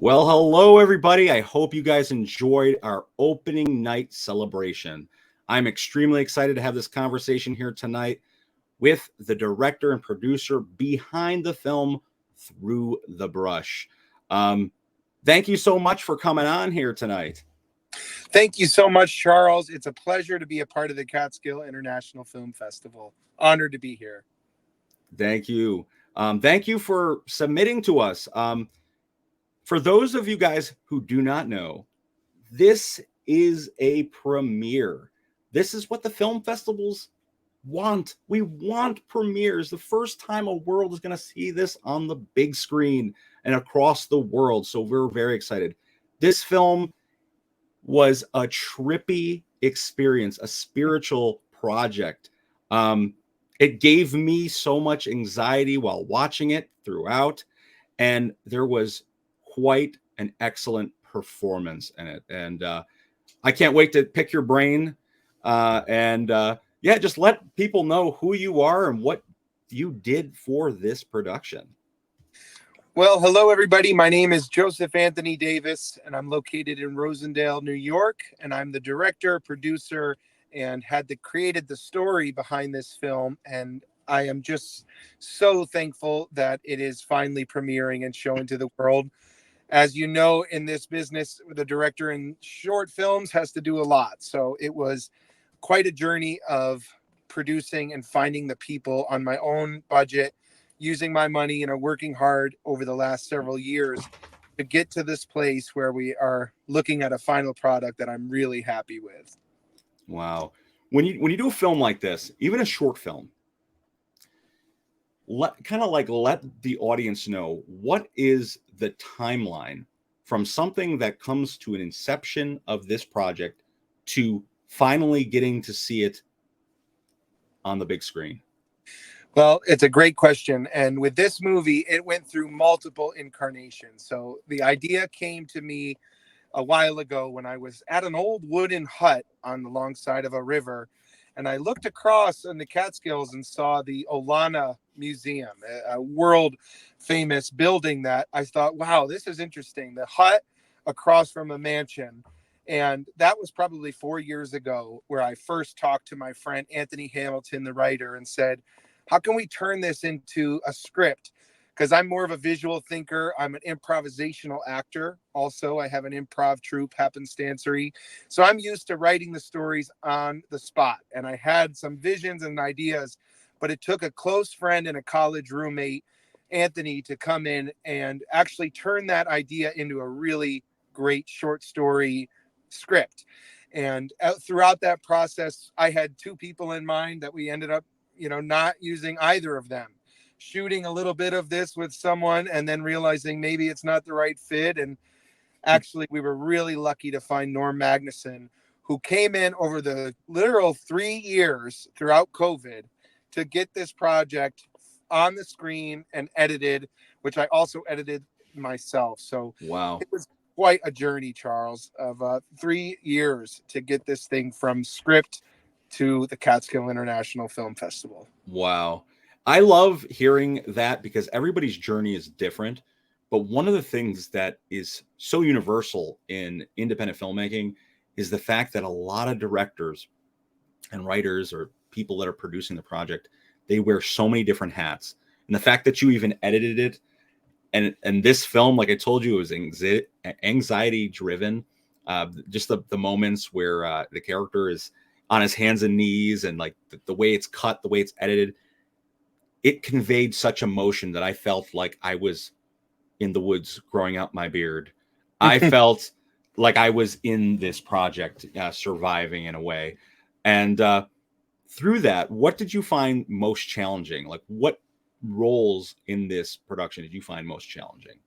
Well, hello, everybody. I hope you guys enjoyed our opening night celebration. I'm extremely excited to have this conversation here tonight with the director and producer behind the film Through the Brush. Um, Thank you so much for coming on here tonight. Thank you so much, Charles. It's a pleasure to be a part of the Catskill International Film Festival. Honored to be here. Thank you. Thank you for submitting to us. For those of you guys who do not know, this is a premiere. This is what the film festivals want. We want premieres. The first time a world is going to see this on the big screen and across the world. So we're very excited. This film was a trippy experience, a spiritual project. It gave me so much anxiety while watching it throughout, and there was quite an excellent performance in it. And I can't wait to pick your brain just let people know who you are and what you did for this production. Well, hello, everybody. My name is Joseph Anthony Davis, and I'm located in Rosendale, New York. And I'm the director, producer, and created the story behind this film. And I am just so thankful that it is finally premiering and showing to the world. As you know, in this business, the director in short films has to do a lot. So it was quite a journey of producing and finding the people on my own budget, using my money, working hard over the last several years to get to this place where we are looking at a final product that I'm really happy with. Wow. When you do a film like this, even a short film, let the audience know what is the timeline from something that comes to an inception of this project to finally getting to see it on the big screen. Well, it's a great question. And with this movie, it went through multiple incarnations. So the idea came to me a while ago when I was at an old wooden hut on the long side of a river. And I looked across on the Catskills and saw the Olana Museum, a world famous building that I thought, wow, this is interesting. The hut across from a mansion. And that was probably 4 years ago where I first talked to my friend Anthony Hamilton, the writer, and said, how can we turn this into a script? Because I'm more of a visual thinker. I'm an improvisational actor. Also, I have an improv troupe, Happenstancery. So I'm used to writing the stories on the spot. And I had some visions and ideas, but it took a close friend and a college roommate, Anthony, to come in and actually turn that idea into a really great short story script. And throughout that process, I had two people in mind that we ended up not using either of them, shooting a little bit of this with someone and then realizing maybe it's not the right fit. And actually, we were really lucky to find Norm Magnuson, who came in over the literal 3 years throughout COVID to get this project on the screen and edited, which I also edited myself. So Wow. It was quite a journey, Charles, of 3 years to get this thing from script to the Catskill International Film Festival. Wow. I love hearing that because everybody's journey is different. But one of the things that is so universal in independent filmmaking is the fact that a lot of directors and writers or people that are producing the project, they wear so many different hats. And the fact that you even edited it and this film, like I told you, it was anxiety driven. Just the moments where the character is on his hands and knees and like the way it's cut, the way it's edited, it conveyed such emotion that I felt like I was in the woods growing out my beard. I felt like I was in this project, surviving in a way. And through that, what did you find most challenging? Like what roles in this production did you find most challenging?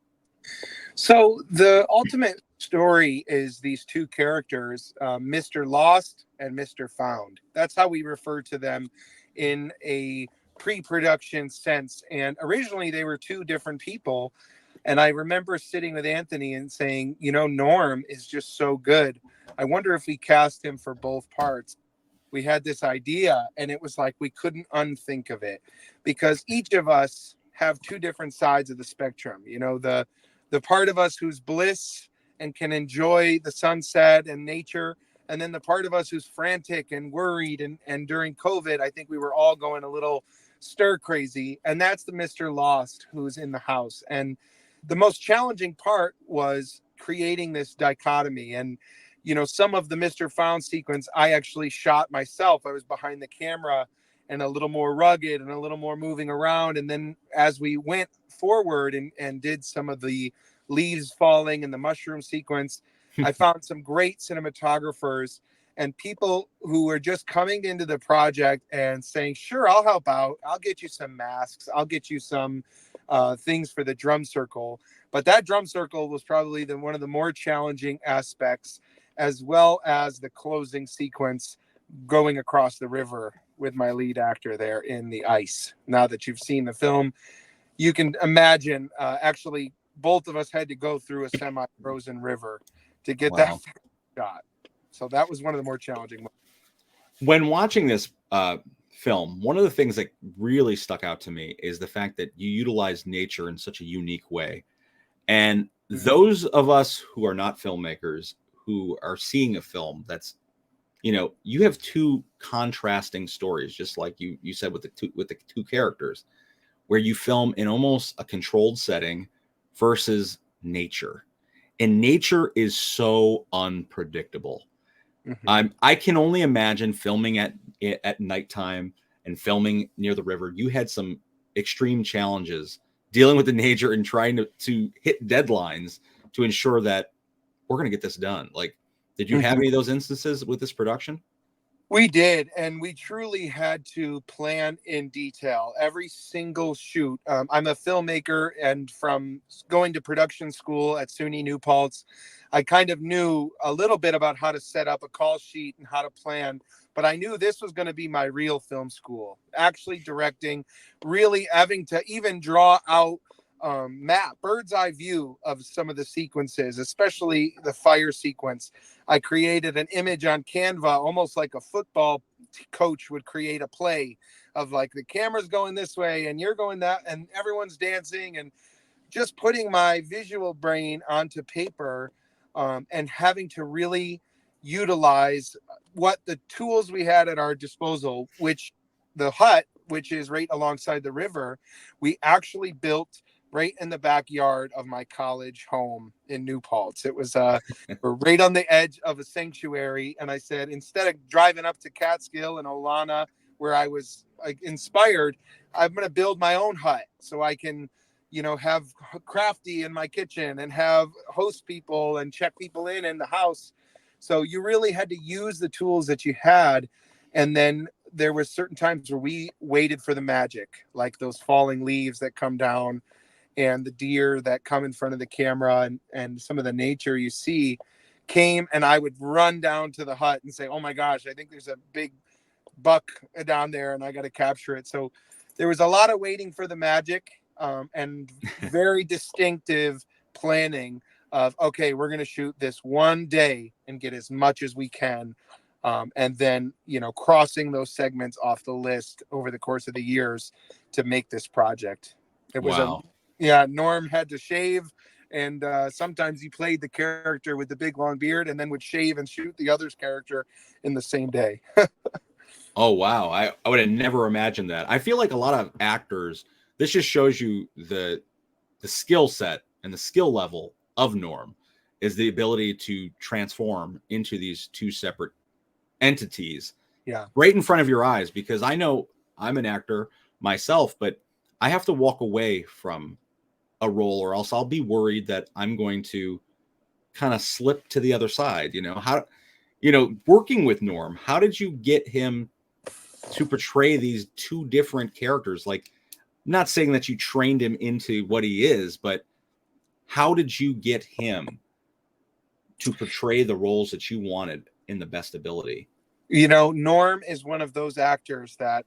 So the ultimate story is these two characters, Mr. Lost and Mr. Found. That's how we refer to them in a pre-production sense. And originally they were two different people. And I remember sitting with Anthony and saying, Norm is just so good. I wonder if we cast him for both parts. We had this idea and it was like we couldn't unthink of it because each of us have two different sides of the spectrum. The the part of us who's bliss and can enjoy the sunset and nature, and then the part of us who's frantic and worried. And during COVID, I think we were all going a little stir crazy, and that's the Mr. Lost who's in the house. And the most challenging part was creating this dichotomy. And some of the Mr. Found sequence I actually shot myself. I was behind the camera and a little more rugged and a little more moving around. And then as we went forward and did some of the leaves falling and the mushroom sequence, I found some great cinematographers and people who were just coming into the project and saying, sure, I'll help out. I'll get you some masks. I'll get you some things for the drum circle. But that drum circle was probably one of the more challenging aspects, as well as the closing sequence going across the river with my lead actor there in the ice. Now that you've seen the film, you can imagine actually both of us had to go through a semi-frozen river to get that Wow. shot. So that was one of the more challenging ones. When watching this film, one of the things that really stuck out to me is the fact that you utilize nature in such a unique way. And those of us who are not filmmakers, who are seeing a film that's, you have two contrasting stories, just like you said with the two characters, where you film in almost a controlled setting versus nature. And nature is so unpredictable. I can only imagine filming at nighttime and filming near the river. You had some extreme challenges dealing with the nature and trying to hit deadlines to ensure that we're going to get this done. Like, did you have any of those instances with this production? We did, and we truly had to plan in detail every single shoot. I'm a filmmaker, and from going to production school at SUNY New Paltz, I kind of knew a little bit about how to set up a call sheet and how to plan, but I knew this was going to be my real film school, actually directing, really having to even draw out bird's eye view of some of the sequences, especially the fire sequence. I created an image on Canva, almost like a football coach would create a play of like the camera's going this way and you're going that, and everyone's dancing, and just putting my visual brain onto paper, and having to really utilize what the tools we had at our disposal, which the hut, which is right alongside the river, we actually built right in the backyard of my college home in New Paltz. It was we're right on the edge of a sanctuary. And I said, instead of driving up to Catskill and Olana, where I was like inspired, I'm going to build my own hut so I can, have crafty in my kitchen and have host people and check people in the house. So you really had to use the tools that you had. And then there were certain times where we waited for the magic, like those falling leaves that come down and the deer that come in front of the camera, and some of the nature you see came, and I would run down to the hut and say, oh my gosh, I think there's a big buck down there and I got to capture it. So there was a lot of waiting for the magic, and very distinctive planning of, okay, we're going to shoot this one day and get as much as we can. And then, crossing those segments off the list over the course of the years to make this project. It was Wow. Norm had to shave, and sometimes he played the character with the big long beard and then would shave and shoot the other's character in the same day. Oh, wow. I would have never imagined that. I feel like a lot of actors, this just shows you the skill set and the skill level of Norm is the ability to transform into these two separate entities Yeah. right in front of your eyes. Because I know I'm an actor myself, but I have to walk away from a role or else I'll be worried that I'm going to kind of slip to the other side. Working with Norm, how did you get him to portray these two different characters? Like, I'm not saying that you trained him into what he is, but how did you get him to portray the roles that you wanted in the best ability? Norm is one of those actors that,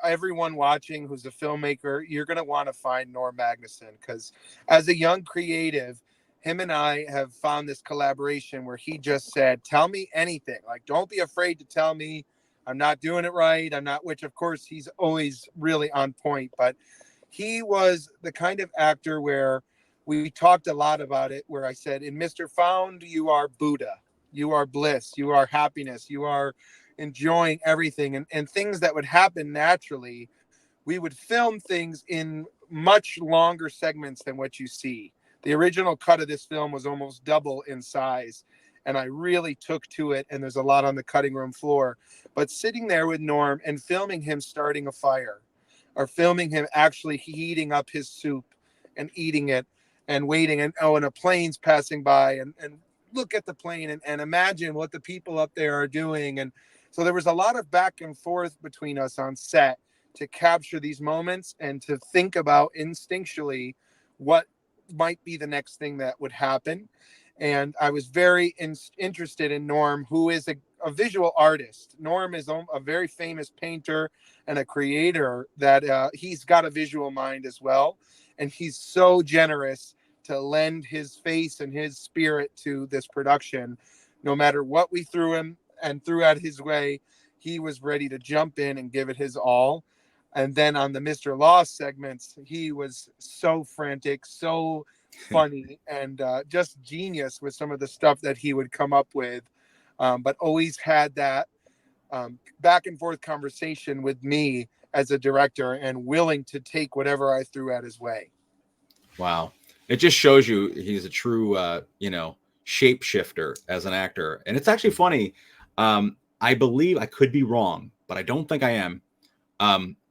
everyone watching who's a filmmaker, you're going to want to find Norm Magnuson, because as a young creative, him and I have found this collaboration where he just said, tell me anything. Like, don't be afraid to tell me I'm not doing it right. I'm not, which of course he's always really on point, but he was the kind of actor where we talked a lot about it, where I said, in Mr. Found, you are Buddha, you are bliss, you are happiness, you are enjoying everything, and things that would happen naturally. We would film things in much longer segments than what you see. The original cut of this film was almost double in size, and I really took to it, and there's a lot on the cutting room floor. But sitting there with Norm and filming him starting a fire, or filming him actually heating up his soup and eating it, and waiting, and a plane's passing by, and look at the plane, and imagine what the people up there are doing. And so there was a lot of back and forth between us on set to capture these moments and to think about instinctually what might be the next thing that would happen. And I was very interested in Norm, who is a visual artist. Norm is a very famous painter and a creator, that he's got a visual mind as well. And he's so generous to lend his face and his spirit to this production. No matter what we threw him and threw out his way, he was ready to jump in and give it his all. And then on the Mr. Lost segments, he was so frantic, so funny, and just genius with some of the stuff that he would come up with. But always had that back and forth conversation with me as a director, and willing to take whatever I threw at his way. Wow. It just shows you he's a true, shapeshifter as an actor. And it's actually funny. I believe, I could be wrong, but I don't think I am.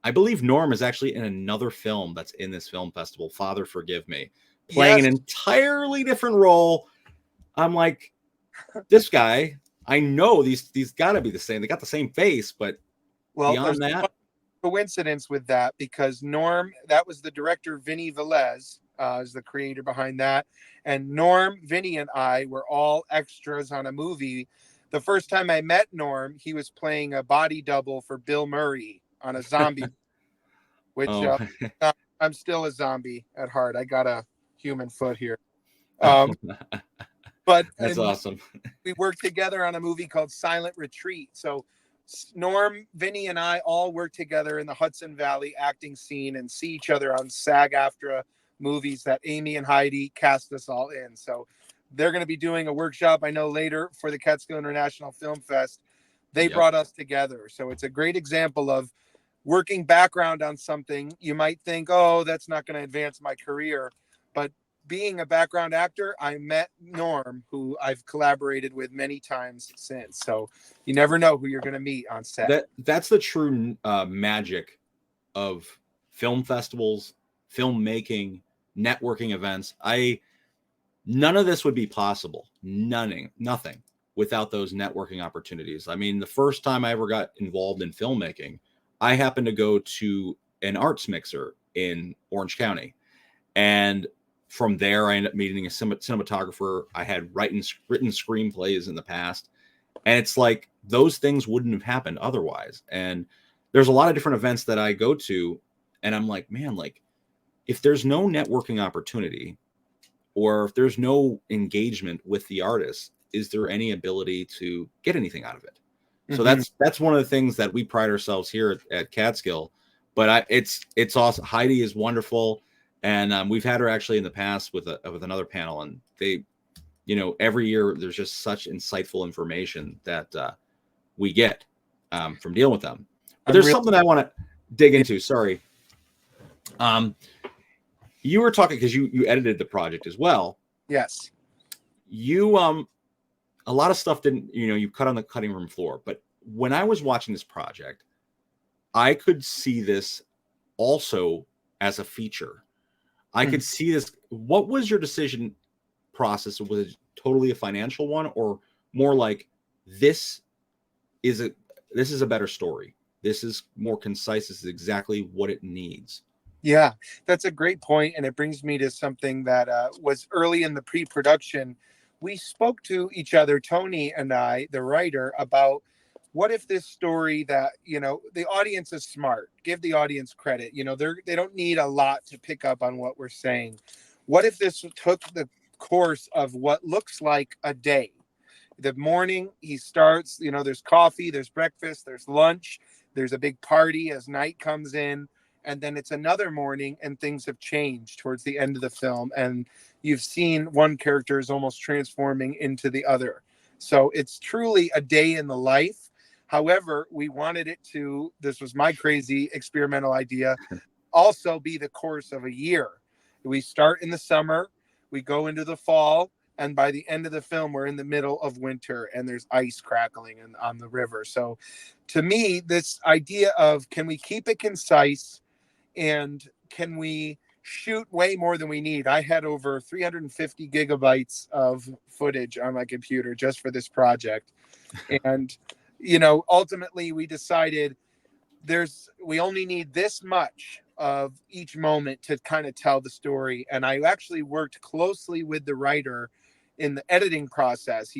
I believe Norm is actually in another film that's in this film festival, Father Forgive Me, playing Yes. an entirely different role. I'm like, this guy, I know these got to be the same. They got the same face, but Well, there's beyond that, a coincidence with that, because Norm, that was the director, Vinny Velez, is the creator behind that. And Norm, Vinny, and I were all extras on a movie. The first time I met Norm, he was playing a body double for Bill Murray on a zombie, which oh, I'm still a zombie at heart. I got a human foot here. oh, Um, but that's and awesome. we worked together on a movie called Silent Retreat. So Norm, Vinny, and I all worked together in the Hudson Valley acting scene, and see each other on SAG-AFTRA movies that Amy and Heidi cast us all in. So they're going to be doing a workshop, I know, later for the Catskill International Film Fest. They Yep. brought us together. So it's a great example of working background on something. You might think, oh, that's not going to advance my career. But being a background actor, I met Norm, who I've collaborated with many times since. So you never know who you're going to meet on set. That's the true magic of film festivals, filmmaking, networking events. None of this would be possible. Nothing without those networking opportunities. I mean, the first time I ever got involved in filmmaking, I happened to go to an arts mixer in Orange County. And from there, I ended up meeting a cinematographer. I had written screenplays in the past. And it's like those things wouldn't have happened otherwise. And there's a lot of different events that I go to, and I'm like, man, like if there's no networking opportunity, or if there's no engagement with the artist, is there any ability to get anything out of it? So that's one of the things that we pride ourselves here at Catskill. But it's awesome. Heidi is wonderful, and we've had her actually in the past with another panel, and they, every year there's just such insightful information that we get from dealing with them. But there's something I want to dig into. Sorry. You were talking because you edited the project as well. Yes. You a lot of stuff didn't, you cut on the cutting room floor. But when I was watching this project, I could see this also as a feature. I could see this. What was your decision process? Was it totally a financial one, or more like this is a better story? This is more concise. This is exactly what it needs. Yeah, that's a great point, and it brings me to something that was early in the pre-production. We spoke to each other, Tony and I, the writer, about what if this story that, the audience is smart. Give the audience credit. They don't need a lot to pick up on what we're saying. What if this took the course of what looks like a day? The morning he starts, there's coffee, there's breakfast, there's lunch, there's a big party as night comes in. and then it's another morning and things have changed towards the end of the film, and you've seen one character is almost transforming into the other. So it's truly a day in the life. However, we wanted it to, this was my crazy experimental idea, also be the course of a year. We start in the summer, we go into the fall, and by the end of the film, we're in the middle of winter and there's ice crackling on the river. So to me, this idea of, can we keep it concise, and can we shoot way more than we need? I had over 350 gigabytes of footage on my computer just for this project. And, ultimately we decided we only need this much of each moment to kind of tell the story. And I actually worked closely with the writer in the editing process.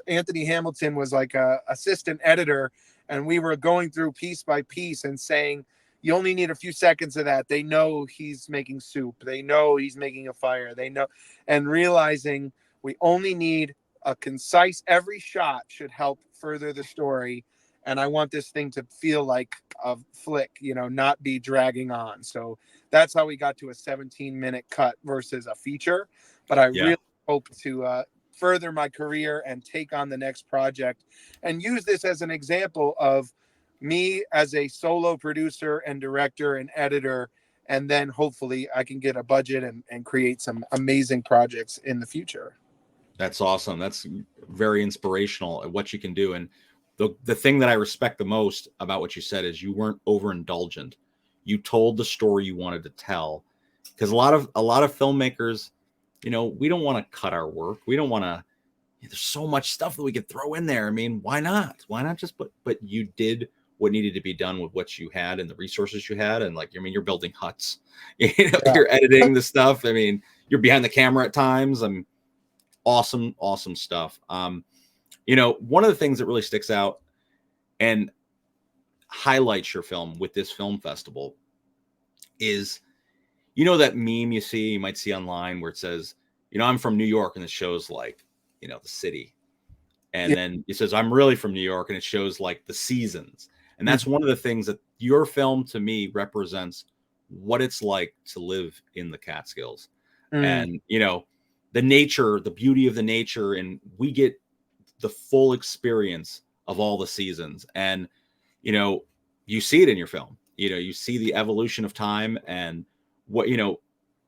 Anthony Hamilton was like a assistant editor, and we were going through piece by piece and saying, you only need a few seconds of that. They know he's making soup. They know he's making a fire. They know, and realizing we only need a concise, every shot should help further the story. And I want this thing to feel like a flick, not be dragging on. So that's how we got to a 17-minute cut versus a feature. But I Yeah. really hope to further my career and take on the next project and use this as an example of me as a solo producer and director and editor. And then hopefully I can get a budget and create some amazing projects in the future. That's awesome. That's very inspirational at what you can do. And the thing that I respect the most about what you said is you weren't overindulgent. You told the story you wanted to tell. Because a lot of filmmakers, we don't want to cut our work. We don't want to. There's so much stuff that we could throw in there. I mean, why not? Why not just put? But you did what needed to be done with what you had and the resources you had. And you're building huts. Yeah. You're editing the stuff. I mean, you're behind the camera at times. Awesome, awesome stuff. One of the things that really sticks out and highlights your film with this film festival is, that meme you might see online where it says, I'm from New York, and it shows the city. And Yeah. then it says, I'm really from New York, and it shows the seasons. And that's Mhm. one of the things that your film to me represents what it's like to live in the Catskills. Mm. And, the nature, the beauty of the nature, and we get the full experience of all the seasons. And, you see it in your film. You see the evolution of time, and what,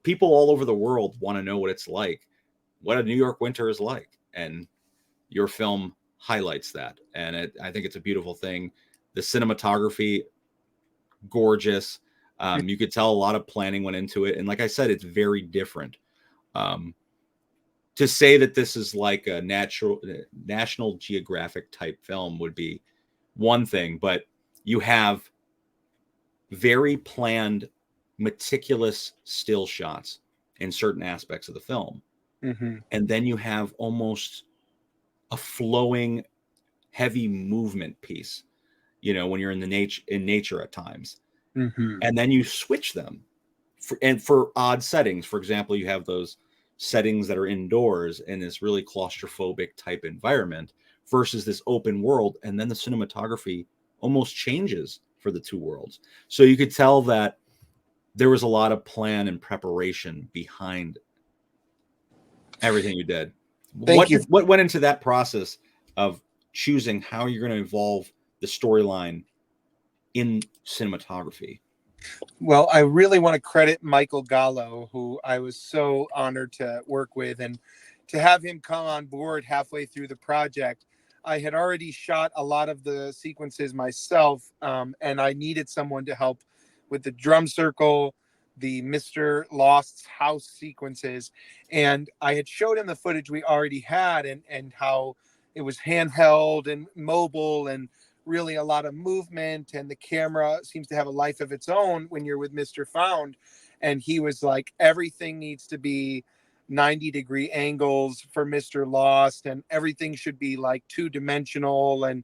people all over the world want to know what it's like, what a New York winter is like. And your film highlights that. And I think it's a beautiful thing. The cinematography, gorgeous. You could tell a lot of planning went into it. And like I said, it's very different. Um, to say that this is like a National Geographic type film would be one thing, but you have very planned, meticulous still shots in certain aspects of the film. Mhm. And then you have almost a flowing, heavy movement piece, when you're in nature at times. Mhm. And then you switch them for odd settings. For example, you have those settings that are indoors in this really claustrophobic type environment versus this open world. And then the cinematography almost changes for the two worlds. So you could tell that there was a lot of plan and preparation behind everything you did. Thank you. What went into that process of choosing how you're going to evolve the storyline in cinematography? Well, I really want to credit Michael Gallo, who I was so honored to work with, and to have him come on board halfway through the project. I had already shot a lot of the sequences myself, and I needed someone to help with the drum circle, the Mr. Lost's house sequences. And I had showed him the footage we already had, and how it was handheld and mobile and really a lot of movement, and the camera seems to have a life of its own when you're with Mr. Found. And he was like, everything needs to be 90-degree angles for Mr. Lost, and everything should be like two-dimensional and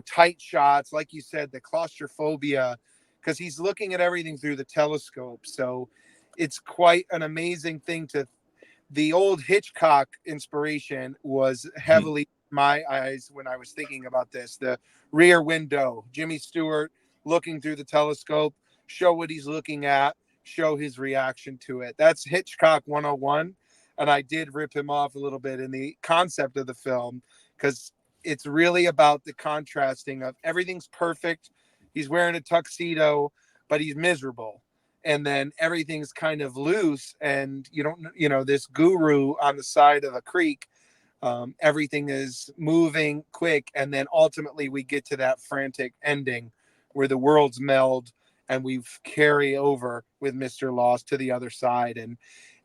tight shots, like you said, the claustrophobia, because he's looking at everything through the telescope. So it's quite an amazing thing. The old Hitchcock inspiration was Mhm. heavily in my eyes when I was thinking about this. The Rear Window, Jimmy Stewart looking through the telescope, show what he's looking at, show his reaction to it. That's Hitchcock 101. And I did rip him off a little bit in the concept of the film, because it's really about the contrasting of everything's perfect. He's wearing a tuxedo, but he's miserable. And then everything's kind of loose, and you don't, this guru on the side of a creek, everything is moving quick, and then ultimately we get to that frantic ending where the worlds meld and we carry over with Mr. Lost to the other side. And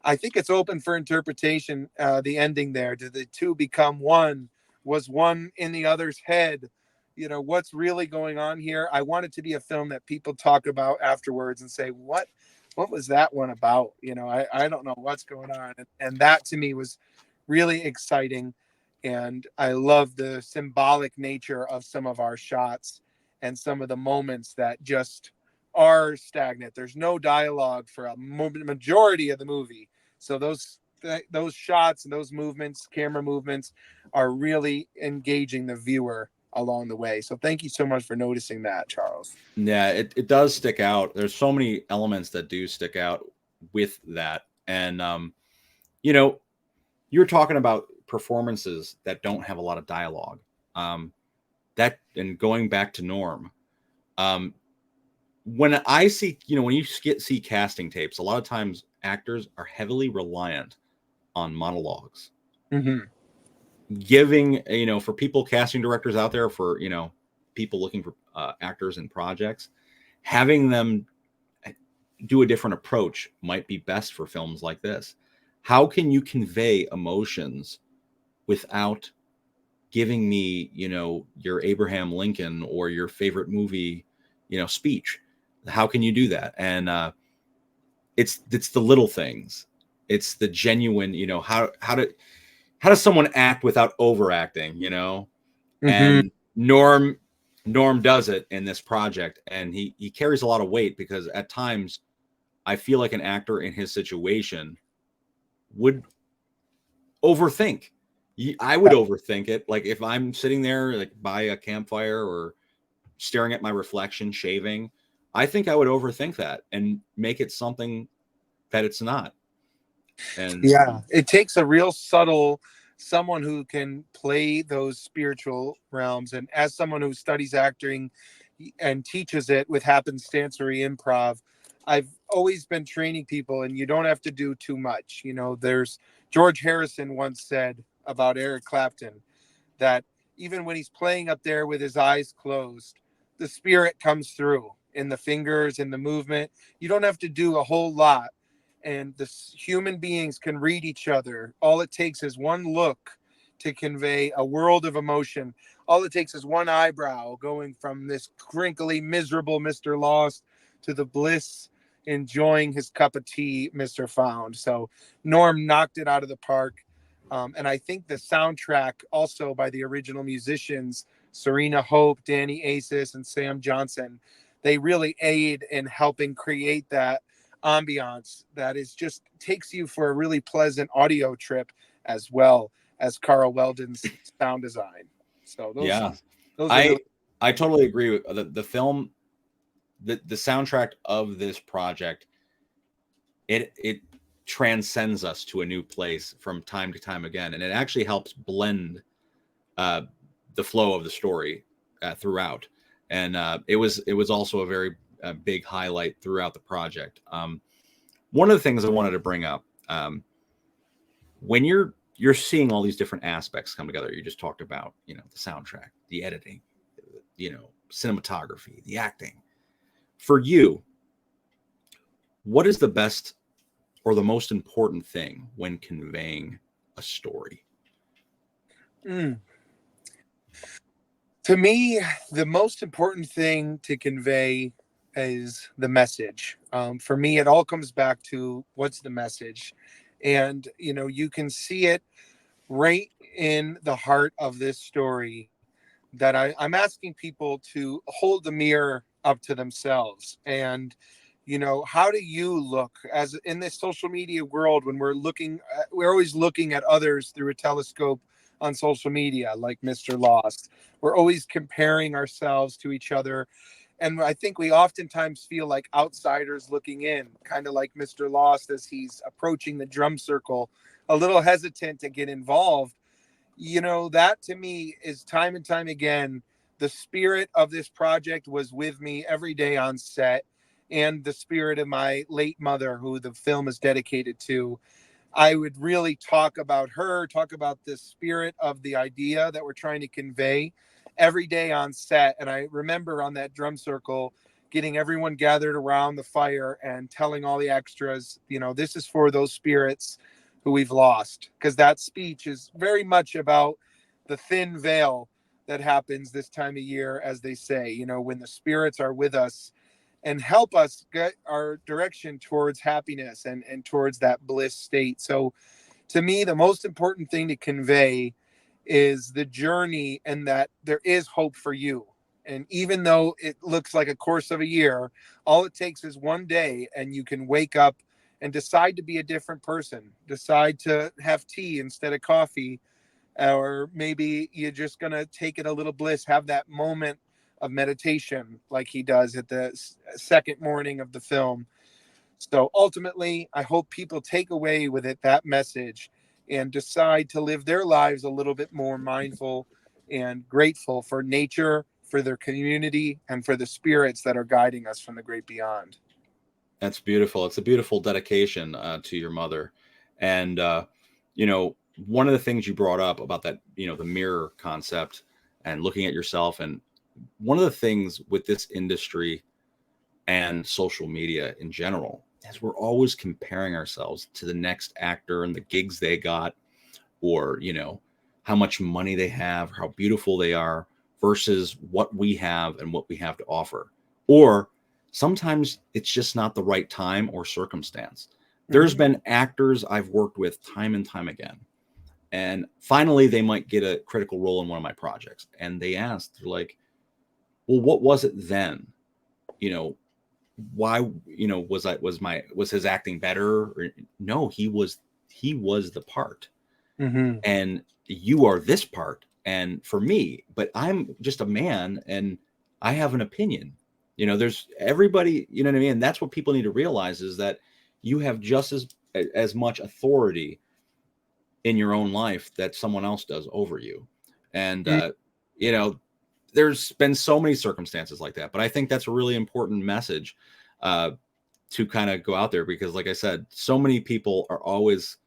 I think it's open for interpretation. The ending there, did the two become one? Was one in the other's head? What's really going on here? I want it to be a film that people talk about afterwards and say, what was that one about? I don't know what's going on. And that to me was really exciting. And I love the symbolic nature of some of our shots and some of the moments that just are stagnant. There's no dialogue for a majority of the movie. So those shots and those movements, camera movements, are really engaging the viewer along the way. So thank you so much for noticing that, Charles. Yeah, it does stick out. There's so many elements that do stick out with that. And you're talking about performances that don't have a lot of dialogue. That, and going back to Norm, when I see, when you see casting tapes, a lot of times actors are heavily reliant on monologues. Mm-hmm. Giving, for people, casting directors out there, for, people looking for actors in projects, having them do a different approach might be best for films like this. How can you convey emotions without giving me, your Abraham Lincoln or your favorite movie, speech? How can you do that? And it's the little things. It's the genuine, how does someone act without overacting, Mm-hmm. And Norm does it in this project, and he carries a lot of weight, because at times I feel like an actor in his situation would overthink. I would overthink it. Like if I'm sitting there like by a campfire or staring at my reflection shaving, I think I would overthink that and make it something that it's not. And Yeah, it takes a real subtle someone who can play those spiritual realms. And as someone who studies acting and teaches it with happenstancery improv, I've always been training people, and you don't have to do too much. There's George Harrison once said about Eric Clapton that even when he's playing up there with his eyes closed, the spirit comes through in the fingers, in the movement. You don't have to do a whole lot, and the human beings can read each other. All it takes is one look to convey a world of emotion. All it takes is one eyebrow going from this crinkly, miserable Mr. Lost to the bliss, enjoying his cup of tea, Mr. Found. So Norm knocked it out of the park. And I think the soundtrack, also by the original musicians, Serena Hope, Danny Asis, and Sam Johnson, they really aid in helping create that ambiance that is just takes you for a really pleasant audio trip, as well as Carl Weldon's sound design. So yeah, those are I really. I totally agree with the film. The soundtrack of this project, it transcends us to a new place from time to time again, and it actually helps blend uh, the flow of the story throughout. And it was also a very big highlight throughout the project. One of the things I wanted to bring up, when you're seeing all these different aspects come together, you just talked about, the soundtrack, the editing, cinematography, the acting. For you, what is the best or the most important thing when conveying a story? Mm. To me, the most important thing to convey is the message. For me, it all comes back to what's the message. And, you can see it right in the heart of this story, that I'm asking people to hold the mirror up to themselves. And, how do you look as in this social media world when we're always looking at others through a telescope on social media, like Mr. Lost. We're always comparing ourselves to each other. And I think we oftentimes feel like outsiders looking in, kind of like Mr. Lost as he's approaching the drum circle, a little hesitant to get involved. You know, that to me is time and time again, the spirit of this project was with me every day on set, and the spirit of my late mother, who the film is dedicated to. I would really talk about her, talk about the spirit of the idea that we're trying to convey every day on set. And I remember on that drum circle, getting everyone gathered around the fire and telling all the extras, you know, this is for those spirits who we've lost. Because that speech is very much about the thin veil that happens this time of year, as they say, you know, when the spirits are with us and help us get our direction towards happiness and towards that bliss state. So to me, the most important thing to convey is the journey, and that there is hope for you. And even though it looks like a course of a year, all it takes is one day, and you can wake up and decide to be a different person, decide to have tea instead of coffee, or maybe you're just going to take it a little bliss, have that moment of meditation like he does at the second morning of the film. So ultimately, I hope people take away with it that message and decide to live their lives a little bit more mindful and grateful for nature, for their community, and for the spirits that are guiding us from the great beyond. That's beautiful. It's a beautiful dedication to your mother. And, you know, one of the things you brought up about that, you know, the mirror concept and looking at yourself. And one of the things with this industry and social media in general is we're always comparing ourselves to the next actor and the gigs they got, or, you know, how much money they have, how beautiful they are versus what we have and what we have to offer. Or sometimes it's just not the right time or circumstance. There's Mm-hmm. been actors I've worked with time and time again. And finally, they might get a critical role in one of my projects. And they asked, they're like, well, what was it then? You know, why, you know, was his acting better? Or, no, he was the part, Mm-hmm. and you are this part, and for me, but I'm just a man and I have an opinion. You know, there's everybody, you know what I mean? And that's what people need to realize, is that you have just as much authority in your own life that someone else does over you. And you know, there's been so many circumstances like that, but I think that's a really important message uh to kind of go out there, because like I said, so many people are always,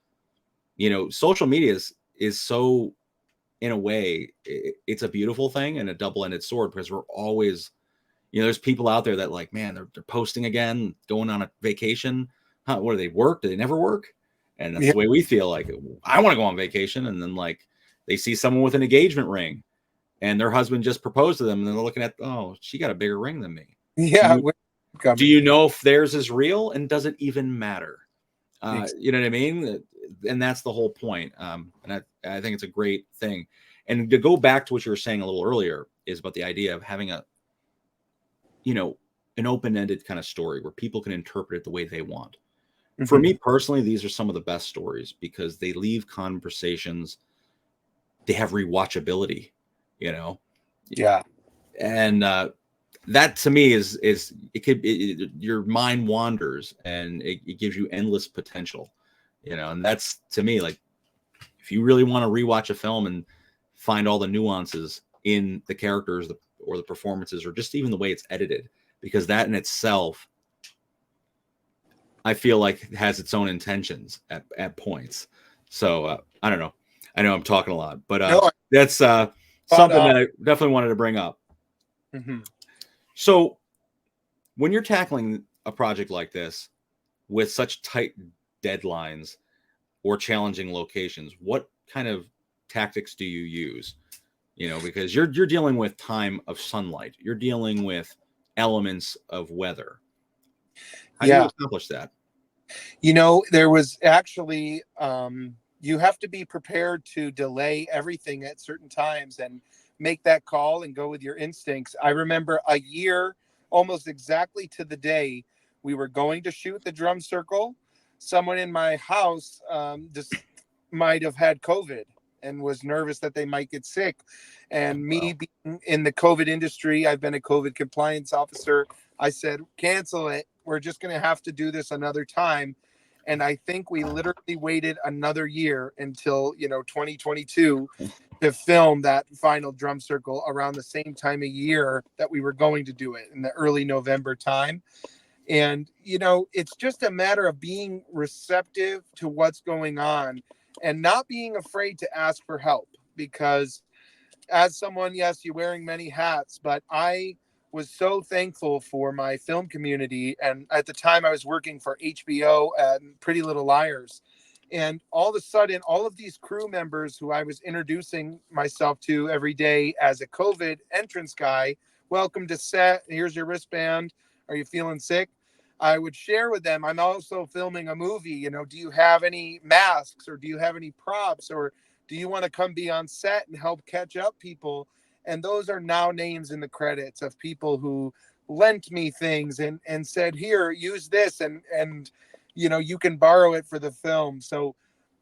you know, social media is so, in a way, it's a beautiful thing and a double-ended sword, because we're always, you know, there's people out there that, like, man, they're posting again, going on a vacation. Huh, what do they work? Do they never work? And that's Yeah. the way we feel. Like, I want to go on vacation, and then, like, they see someone with an engagement ring and their husband just proposed to them, and then they're looking at, oh, she got a bigger ring than me. do Yeah. you do Coming. you know if theirs is real, and does it even matter? Ex- You know what I mean? And that's the whole point. And I think it's a great thing. And to go back to what you were saying a little earlier, is about the idea of having a, you know, an open-ended kind of story where people can interpret it the way they want. For Mhm. me personally, these are some of the best stories because they leave conversations, they have rewatchability, you know. Yeah. And that to me is it could your mind wanders, and it gives you endless potential, you know. And that's, to me, like, if you really want to rewatch a film and find all the nuances in the characters, or the performances, or just even the way it's edited, because that in itself, I feel like, has its own intentions at points. So I don't know. I know I'm talking a lot, but No, I that's spot something on. that I definitely wanted to bring up. Mhm. So when you're tackling a project like this with such tight deadlines or challenging locations, what kind of tactics do you use? You know, because you're dealing with time of sunlight, you're dealing with elements of weather. How do you Yeah. accomplish that? You know, there was actually, you have to be prepared to delay everything at certain times and make that call and go with your instincts. I remember a year, almost exactly to the day, we were going to shoot the drum circle. Someone in my house just might have had COVID. and was nervous that they might get sick. And me being in the COVID industry, I've been a COVID compliance officer. I said, cancel it. We're just going to have to do this another time. And I think we literally waited another year until, 2022 to film that final drum circle around the same time of year that we were going to do it in the early November time. And, it's just a matter of being receptive to what's going on and not being afraid to ask for help. Because as someone, yes, you're wearing many hats, but I was so thankful for my film community. And at the time I was working for HBO and Pretty Little Liars. And all of a sudden, all of these crew members who I was introducing myself to every day as a COVID entrance guy, welcome to set. Here's your wristband. Are you feeling sick? I would share with them, I'm also filming a movie. Do you have any masks, or do you have any props, or do you want to come be on set and help catch up people? And those are now names in the credits of people who lent me things and said, here, use this. And you can borrow it for the film. So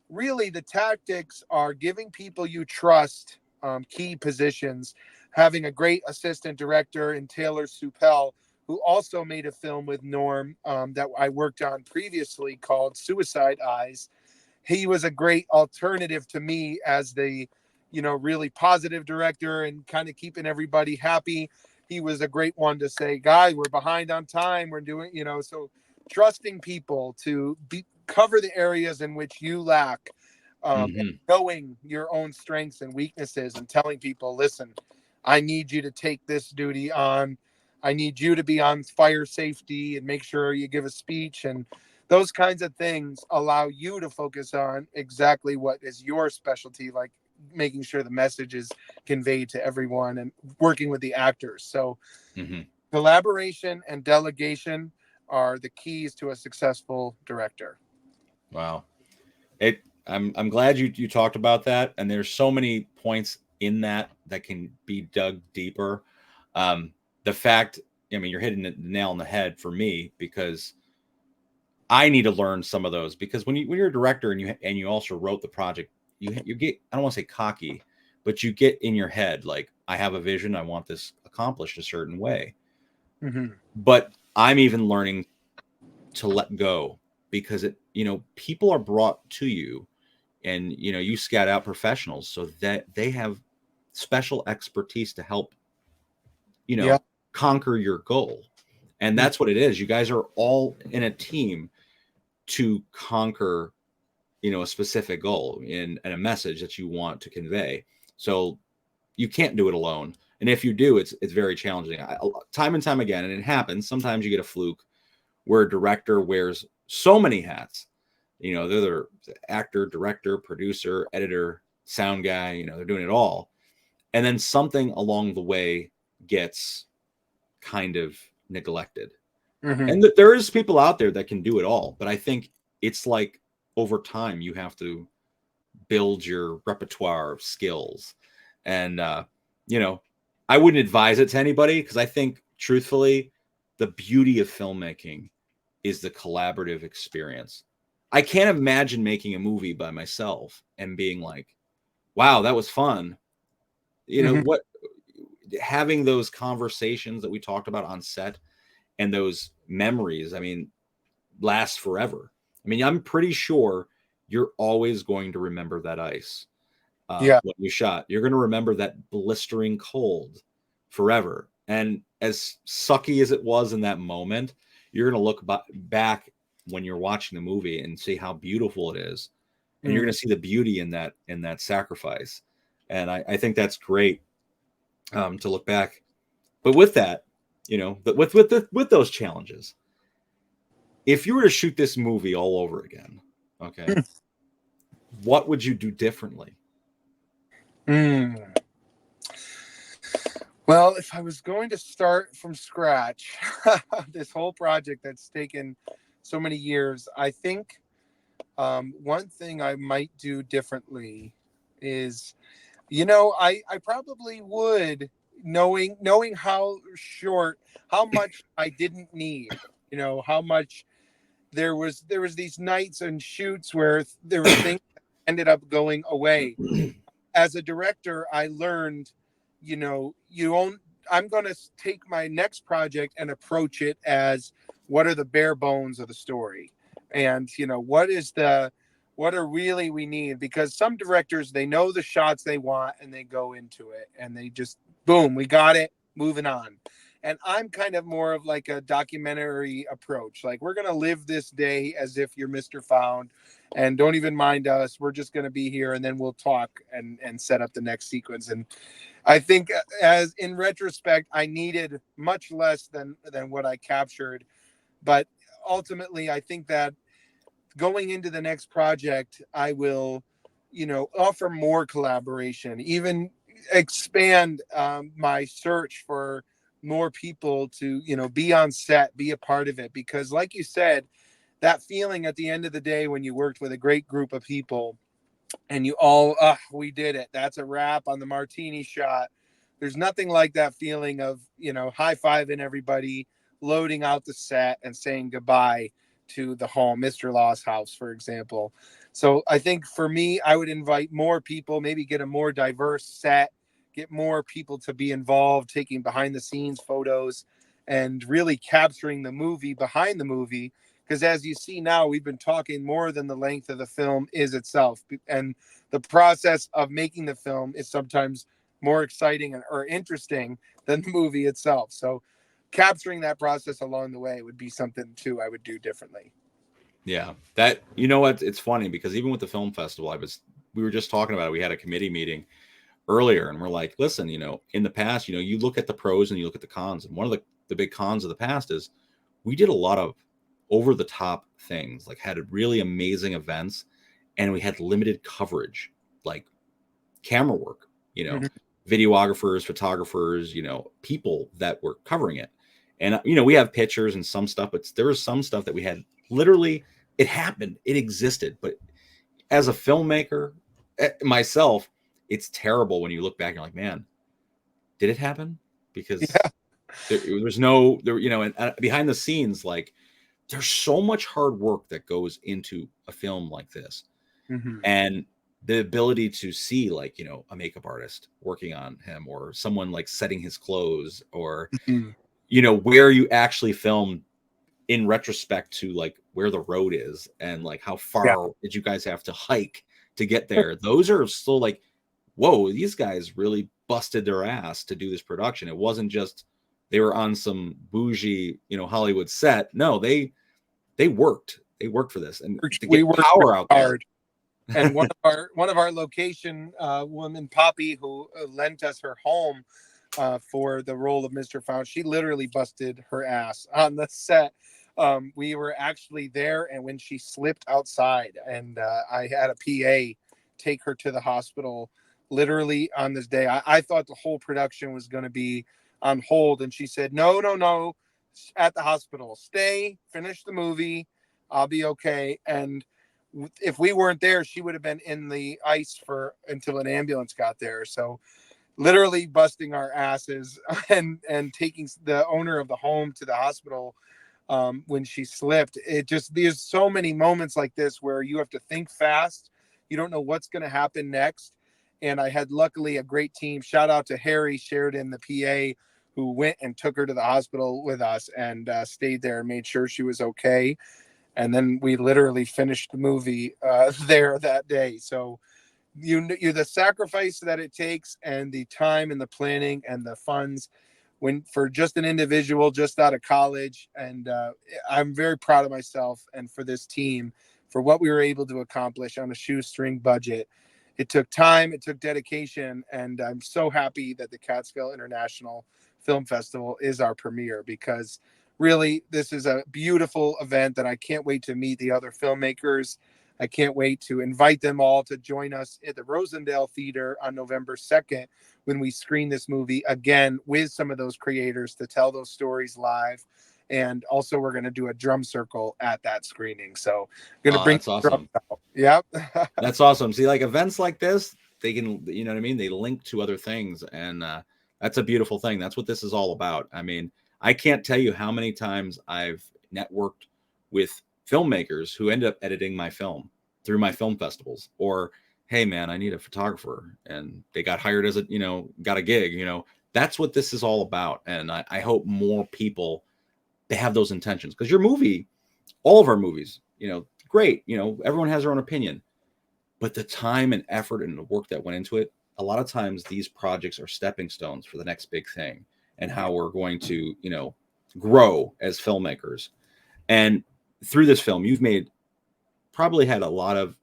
really the tactics are giving people you trust key positions, having a great assistant director in Taylor Suppel, who also made a film with Norm that I worked on previously called Suicide Eyes. He was a great alternative to me as the, really positive director and kind of keeping everybody happy. He was a great one to say, guys, we're behind on time. We're doing, so trusting people to cover the areas in which you lack, and knowing your own strengths and weaknesses and telling people, listen, I need you to take this duty on. I need you to be on fire safety and make sure you give a speech, and those kinds of things allow you to focus on exactly what is your specialty, like making sure the message is conveyed to everyone and working with the actors. So collaboration and delegation are the keys to a successful director. Wow. I'm glad you talked about that, and there's so many points in that can be dug deeper. The fact, I mean, you're hitting the nail on the head for me, because I need to learn some of those, because when you're a director and you also wrote the project, you get, I don't want to say cocky, but you get in your head like, I have a vision, I want this accomplished a certain way. But I'm even learning to let go, because people are brought to you, and you scout out professionals so that they have special expertise to help Yeah. conquer your goal. And that's what it is. You guys are all in a team to conquer a specific goal and a message that you want to convey. So you can't do it alone, and if you do, it's very challenging. Time and time again, and it happens, sometimes you get a fluke where a director wears so many hats. They're the actor, director, producer, editor, sound guy, they're doing it all. And then something along the way gets kind of neglected. And there is people out there that can do it all. But I think it's like, over time, you have to build your repertoire of skills. And, I wouldn't advise it to anybody, because I think, truthfully, the beauty of filmmaking is the collaborative experience. I can't imagine making a movie by myself and being like, wow, that was fun. What, having those conversations that we talked about on set and those memories, I mean, last forever. I mean, I'm pretty sure you're always going to remember that ice Yeah. when you shot. You're going to remember that blistering cold forever. And as sucky as it was in that moment, you're going to look back when you're watching the movie and see how beautiful it is, and you're going to see the beauty in that sacrifice. And I think that's great, to look back. But with that, with those challenges, if you were to shoot this movie all over again, okay, what would you do differently? Well, if I was going to start from scratch, this whole project that's taken so many years, I think one thing I might do differently is, I probably would, knowing how much I didn't need, how much there was these nights and shoots where there were things that ended up going away. as a director, I learned, I'm going to take my next project and approach it as what are the bare bones of the story, and what are really we need, because some directors, they know the shots they want and they go into it and they just boom, we got it, moving on. And I'm kind of more of like a documentary approach. Like, we're going to live this day as if you're Mr. Found, and don't even mind us. We're just going to be here, and then we'll talk and set up the next sequence. And I think, as in retrospect, I needed much less than what I captured. But ultimately, I think that going into the next project, I will, offer more collaboration, even expand my search for more people to, be on set, be a part of it. Because, like you said, that feeling at the end of the day when you worked with a great group of people and you all, we did it. That's a wrap on the martini shot. There's nothing like that feeling of, high fiving everybody, loading out the set, and saying goodbye to the home, Mr. Law's house, for example. So I think for me, I would invite more people, maybe get a more diverse set, get more people to be involved, taking behind the scenes photos and really capturing the movie behind the movie. Because as you see now, we've been talking more than the length of the film is itself. And the process of making the film is sometimes more exciting or interesting than the movie itself. So capturing that process along the way would be something too I would do differently. Yeah, that, you know what? It's funny because even with the film festival, we were just talking about it. We had a committee meeting earlier, and we're like, listen, in the past, you look at the pros and you look at the cons, and one of the big cons of the past is we did a lot of over the top things, like had really amazing events, and we had limited coverage, like camera work, Mhm. videographers, photographers, people that were covering it. And, we have pictures and some stuff, but there was some stuff that we had literally, it happened, it existed. But as a filmmaker, myself, it's terrible when you look back and you're like, man, did it happen? Yeah. Because there's no, and behind the scenes, like, there's so much hard work that goes into a film like this. Mm-hmm. And the ability to see, like, a makeup artist working on him, or someone like setting his clothes, or Mm-hmm. where you actually film in retrospect to like where the road is, and like how Yeah. far did you guys have to hike to get there. Those are still like, whoa, these guys really busted their ass to do this production. It wasn't just they were on some bougie, Hollywood set. No, they worked for this, and to We get worked really power out there. hard. And one of our location woman, Poppy, who lent us her home for the role of Mr. Found, she literally busted her ass on the set. We were actually there, and when she slipped outside, and I had a PA take her to the hospital literally on this day. I thought the whole production was going to be on hold, and she said, no, no, no, at the hospital, stay, finish the movie, I'll be okay. And if we weren't there, she would have been in the ice for until an ambulance got there. So literally busting our asses and taking the owner of the home to the hospital when she slipped. It just, there's so many moments like this where you have to think fast. You don't know what's going to happen next. And I had luckily a great team. Shout out to Harry Sheridan, the PA, who went and took her to the hospital with us and stayed there and made sure she was okay. And then we literally finished the movie there that day. So you the sacrifice that it takes, and the time and the planning and the funds, when for just an individual just out of college. And I'm very proud of myself and for this team for what we were able to accomplish on a shoestring budget. It took time, it took dedication, and I'm so happy that the Catskill International Film Festival is our premiere, because really this is a beautiful event that I can't wait to meet the other filmmakers. I can't wait to invite them all to join us at the Rosendale Theater on November 2nd when we screen this movie again with some of those creators to tell those stories live. And also, we're going to do a drum circle at that screening. So, I'm going to Oh, bring that's the drums awesome. out. Yep. That's awesome. See, like events like this, they can, what I mean? They link to other things. And that's a beautiful thing. That's what this is all about. I mean, I can't tell you how many times I've networked with filmmakers who end up editing my film through my film festivals, or hey man, I need a photographer, and they got hired as a, got a gig. That's what this is all about. And I hope more people, they have those intentions, because your movie, all of our movies, great, everyone has their own opinion, but the time and effort and the work that went into it, a lot of times these projects are stepping stones for the next big thing, and how we're going to, grow as filmmakers. And through this film, you've made, probably had a lot of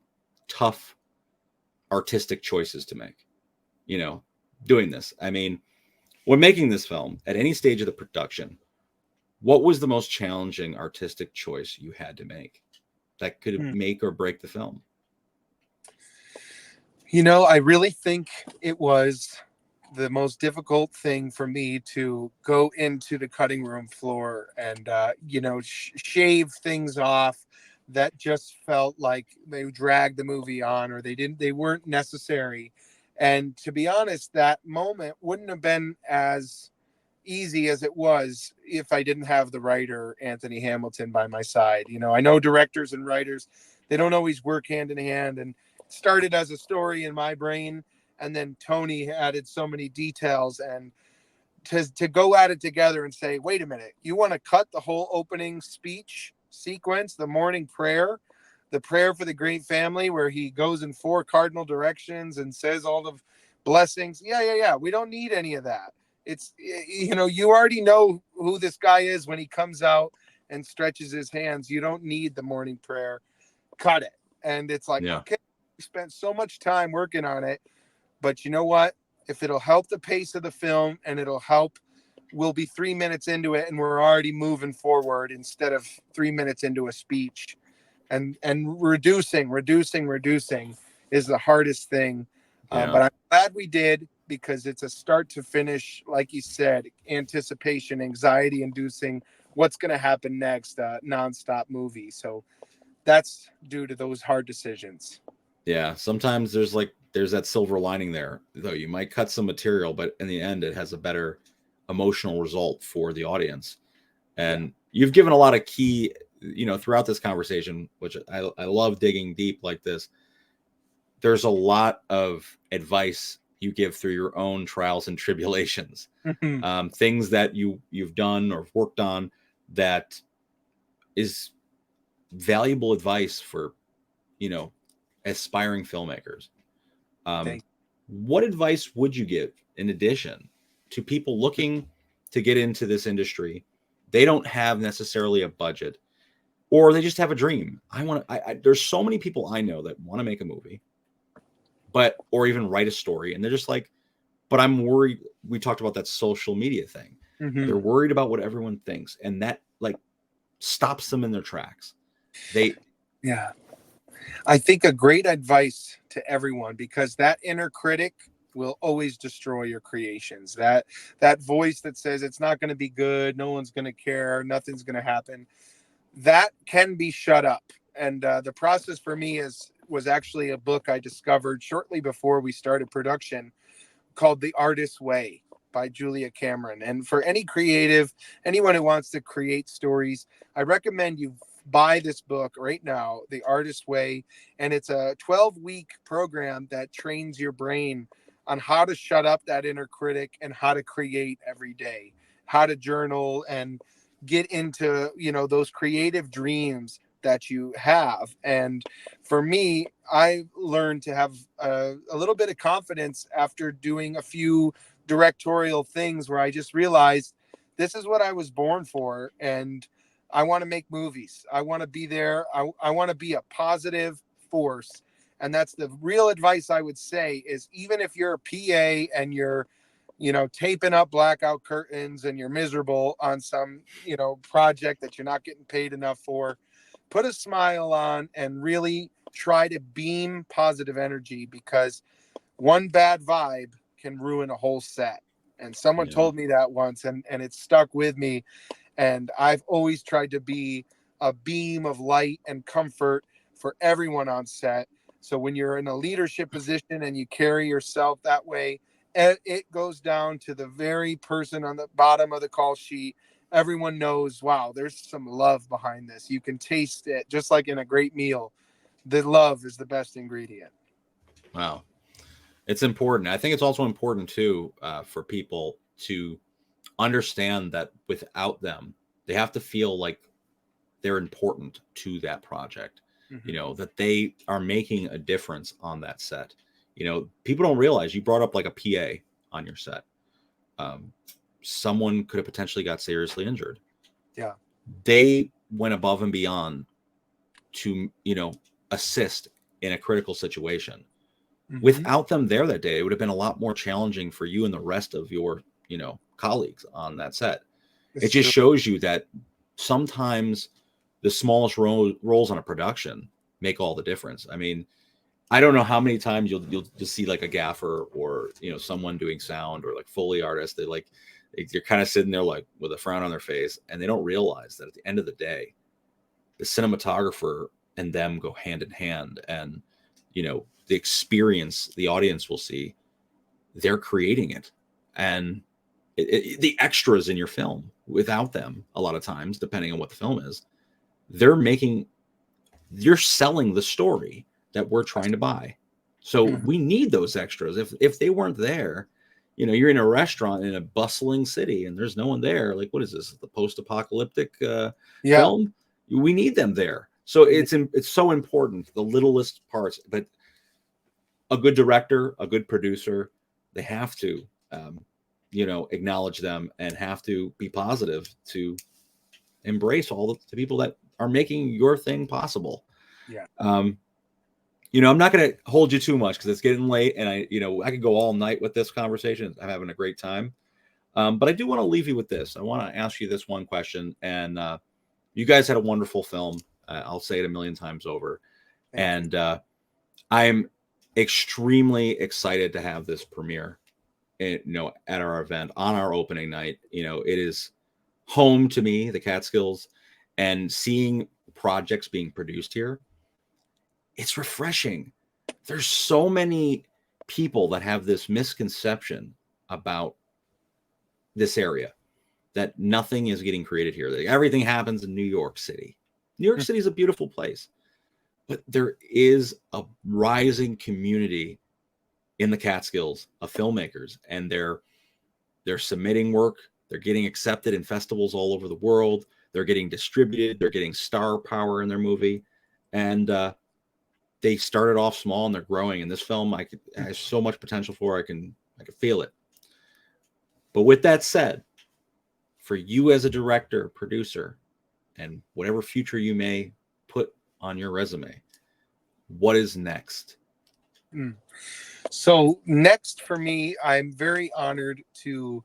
tough artistic choices to make, you know, doing this. I mean, when making this film, at any stage of the production, what was the most challenging artistic choice you had to make that could Hmm. make or break the film? I really think it was the most difficult thing for me to go into the cutting room floor and, shave things off that just felt like they dragged the movie on, or they weren't necessary. And to be honest, that moment wouldn't have been as easy as it was if I didn't have the writer Anthony Hamilton by my side. I know directors and writers, they don't always work hand in hand, and it started as a story in my brain, and then Tony added so many details, and to go at it together and say, wait a minute, you want to cut the whole opening speech sequence, the morning prayer, the prayer for the great family, where he goes in four cardinal directions and says all of blessings. Yeah. We don't need any of that. It's, you already know who this guy is when he comes out and stretches his hands. You don't need the morning prayer. Cut it. And it's like, Yeah. okay, we spent so much time working on it, but you know what? If it'll help the pace of the film, and it'll help, we'll be 3 minutes into it and we're already moving forward instead of 3 minutes into a speech. And reducing is the hardest thing. Yeah. But I'm glad we did, because it's a start to finish, like you said, anticipation, anxiety inducing, what's going to happen next, nonstop movie. So that's due to those hard decisions. Yeah. Sometimes there's that silver lining there, though. You might cut some material, but in the end, it has a better emotional result for the audience. Yeah. And you've given a lot of key, throughout this conversation, which I love digging deep like this. There's a lot of advice you give through your own trials and tribulations, things that you've done or worked on, that is valuable advice for, you know aspiring filmmakers. um, Thank what advice would you give in addition to people looking to get into this industry? They don't have necessarily a budget, or they just have a dream. There's so many people I know that want to make a movie, or even write a story, and they're just like, but I'm worried. We talked about that social media thing. you. They're worried about what everyone thinks, and that, like, stops them in their tracks. They Yeah. I think a great advice to everyone, because that inner critic will always destroy your creations. That voice that says it's not going to be good, no one's going to care, nothing's going to happen, that can be shut up. And the process for me was actually a book I discovered shortly before we started production, called The Artist's Way by Julia Cameron. And for any creative, anyone who wants to create stories, I recommend you buy this book right now, The Artist's Way. And it's a 12-week program that trains your brain on how to shut up that inner critic and how to create every day, how to journal and get into, those creative dreams that you have. And for me, I learned to have a little bit of confidence after doing a few directorial things where I just realized this is what I was born for. And I want to make movies. I want to be there. I want to be a positive force. And that's the real advice I would say, is even if you're a PA and you're, taping up blackout curtains and you're miserable on some, project that you're not getting paid enough for, put a smile on and really try to beam positive energy, because one bad vibe can ruin a whole set. And someone Yeah. told me that once, and it stuck with me. And I've always tried to be a beam of light and comfort for everyone on set. So when you're in a leadership position and you carry yourself that way, it goes down to the very person on the bottom of the call sheet. Everyone knows, wow, there's some love behind this. You can taste it, just like in a great meal. The love is the best ingredient. Wow. It's important. I think it's also important too, for people to understand that without them, they have to feel like they're important to that project. Mm-hmm. That they are making a difference on that set. People don't realize you brought up like a PA on your set. Um, Someone could have potentially got seriously injured. Yeah. They went above and beyond to, assist in a critical situation. Mm-hmm. Without them there that day, it would have been a lot more challenging for you and the rest of your, colleagues on that set. It It's just true. shows you that sometimes the smallest roles on a production make all the difference. I mean, I don't know how many times you'll just see like a gaffer or someone doing sound or like Foley artist. You're kind of sitting there like with a frown on their face, and they don't realize that at the end of the day, the cinematographer and them go hand in hand, and the experience the audience will see, they're creating it, and the extras in your film, without them, a lot of times, depending on what the film is, they're making you're selling the story that we're trying to buy. So Mhm. we need those extras. If they weren't there, you're in a restaurant in a bustling city and there's no one there. Like, what is this? The post-apocalyptic Yeah. film? We need them there. So it's so important, the littlest parts. But a good director, a good producer, they have to, acknowledge them and have to be positive to embrace all the people that are making your thing possible. Yeah. Um, I'm not going to hold you too much because it's getting late, and I could go all night with this conversation. I'm having a great time. But I do want to leave you with this. I want to ask you this one question, and you guys had a wonderful film. I'll say it a million times over, Thank you. and I'm extremely excited to have this premiere. At our event on our opening night. It is home to me, the Catskills, and seeing projects being produced here, it's refreshing. There's so many people that have this misconception about this area, that nothing is getting created here. That everything happens in New York City. New York Mm. City is a beautiful place, but there is a rising community in the Catskills of filmmakers, and they're submitting work. They're getting accepted in festivals all over the world. They're getting distributed. They're getting star power in their movie, and they started off small and they're growing. And this film, has so much potential for. I can feel it. But with that said, for you as a director, producer, and whatever future you may put on your resume, what is next? Mm. So next for me, I'm very honored to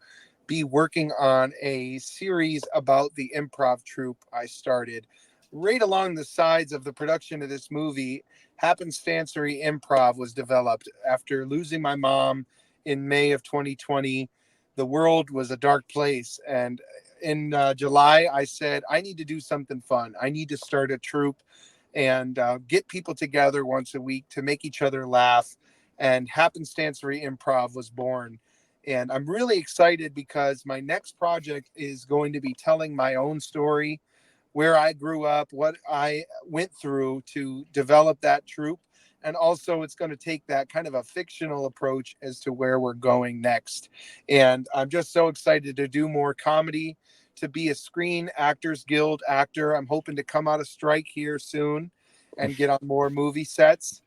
be working on a series about the improv troupe I started right along the sides of the production of this movie. Happenstancery Improv was developed after losing my mom in May of 2020. The world was a dark place, and in July, I said I need to do something fun. I need to start a troupe and get people together once a week to make each other laugh, and Happenstancery Improv was born. And I'm really excited because my next project is going to be telling my own story, where I grew up, what I went through to develop that troupe. And also, it's going to take that kind of a fictional approach as to where we're going next. And I'm just so excited to do more comedy, to be a Screen Actors Guild actor. I'm hoping to come out of strike here soon and get on more movie sets.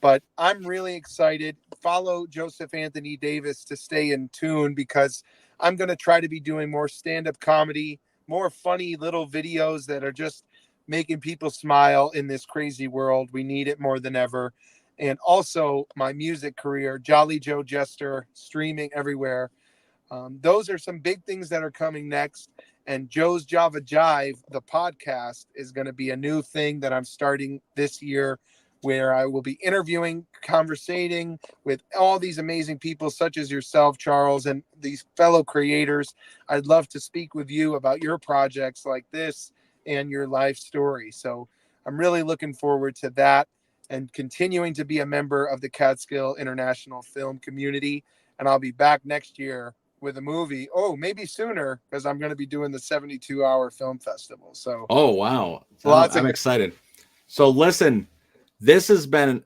But I'm really excited. Follow Joseph Anthony Davis to stay in tune, because I'm going to try to be doing more stand-up comedy, more funny little videos that are just making people smile in this crazy world. We need it more than ever. And also my music career, Jolly Joe Jester, streaming everywhere. Those are some big things that are coming next. And Joe's Java Jive, the podcast, is going to be a new thing that I'm starting this year, where I will be interviewing, conversating with all these amazing people, such as yourself, Charles, and these fellow creators. I'd love to speak with you about your projects like this and your life story. So I'm really looking forward to that, and continuing to be a member of the Catskill International Film Community. And I'll be back next year with a movie. Oh, maybe sooner, because I'm going to be doing the 72-hour film festival. So Oh, wow. lots of I'm good. excited. So listen, this has been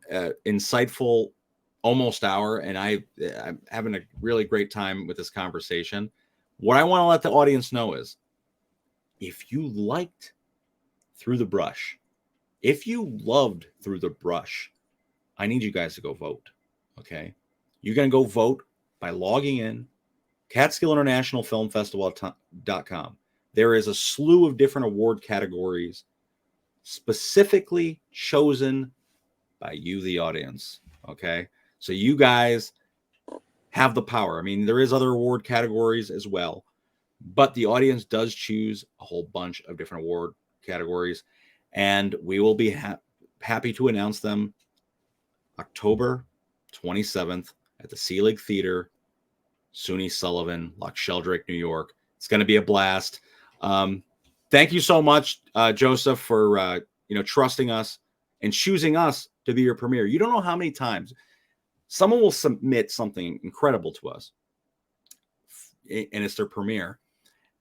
insightful almost hour, and I'm having a really great time with this conversation. What I want to let the audience know is, if you liked Through the Brush, if you loved Through the Brush, I need you guys to go vote. Okay, you're gonna go vote by logging in Catskill International Film Festival.com. There is a slew of different award categories specifically chosen by you, the audience. Okay, so you guys have the power. I mean, there is other award categories as well, but the audience does choose a whole bunch of different award categories, and we will be happy to announce them October 27th at the Sea League Theater, SUNY Sullivan, Loch Sheldrake, New York. It's going to be a blast. Thank you so much, Joseph, for trusting us and choosing us to be your premiere. You don't know how many times someone will submit something incredible to us, and it's their premiere,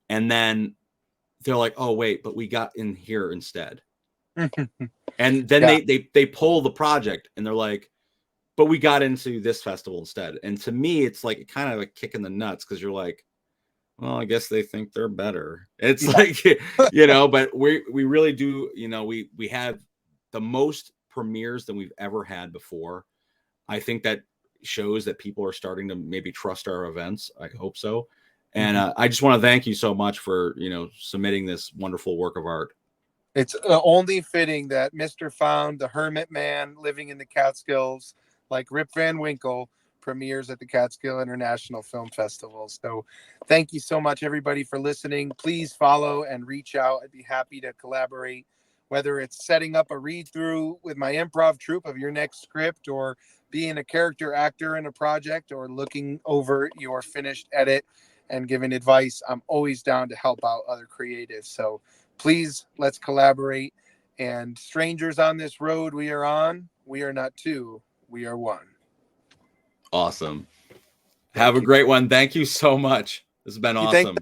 and then they're like, "Oh wait, but we got in here instead." And then they pull the project, and they're like, "But we got into this festival instead." And to me, it's like kind of a kick in the nuts, because you're like, well, I guess they think they're better. It's like, but we really do, we have the most premieres than we've ever had before. I think that shows that people are starting to maybe trust our events. I hope so. And I just want to thank you so much for, submitting this wonderful work of art. It's only fitting that Mr. Found, the hermit man living in the Catskills, like Rip Van Winkle, premieres at the Catskill International Film Festival. So thank you so much, everybody, for listening. Please follow and reach out. I'd be happy to collaborate, whether it's setting up a read-through with my improv troupe of your next script, or being a character actor in a project, or looking over your finished edit and giving advice. I'm always down to help out other creatives. So please, let's collaborate. And strangers on this road we are on, we are not two, we are one. Awesome. Have a great one. Thank you so much. This has been awesome.